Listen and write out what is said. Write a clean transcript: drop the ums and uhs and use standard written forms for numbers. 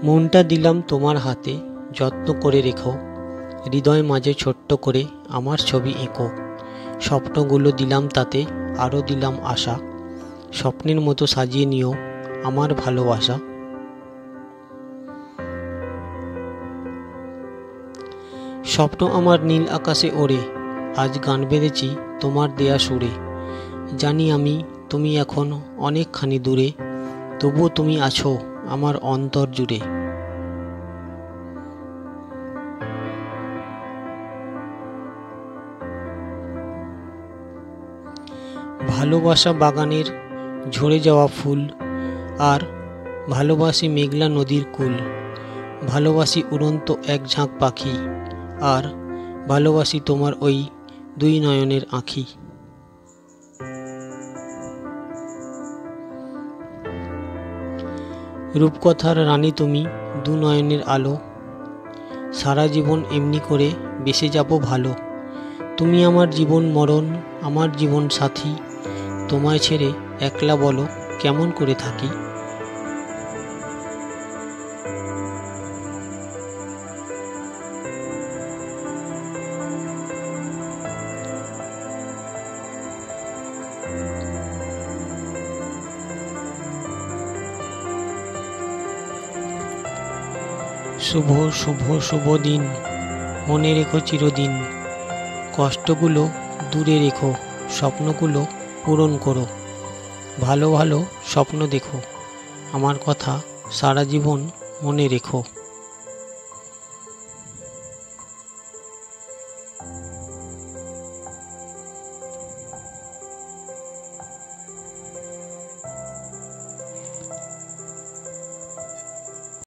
মনটা দিলাম তোমার হাতে, যত্ন করে রেখো। হৃদয় মাঝে ছোট্ট করে আমার ছবি এঁকো। স্বপ্নগুলো দিলাম তাতে, আরও দিলাম আশা। স্বপ্নের মতো সাজিয়ে নিও আমার ভালোবাসা। স্বপ্ন আমার নীল আকাশে ওড়ে, আজ গান বেঁধেছি তোমার দেয়া সুরে। জানি আমি তুমি এখন অনেকখানি দূরে, তবুও তুমি আছো আমার অন্তর জুড়ে। ভালোবাসা বাগানের ঝরে যাওয়া ফুল, আর ভালোবাসি মেঘলা নদীর কূল। ভালোবাসি উড়ন্ত এক ঝাঁক পাখি, আর ভালোবাসি তোমার ওই দুই নয়নের আঁখি। রূপকথার রানী তুমি, দু নয়নের আলো। সারা জীবন এমনি করে বেঁচে যাব ভালো। তুমি আমার জীবন মরণ, আমার জীবন সাথী। তোমায় ছেড়ে একলা বলো কেমন করে থাকি। শুভ শুভ শুভ দিন, মনে রেখো চিরদিন। কষ্টগুলো দূরে রেখো, স্বপ্নগুলো পূরণ করো। ভালো ভালো স্বপ্ন দেখো, আমার কথা সারা জীবন মনে রেখো।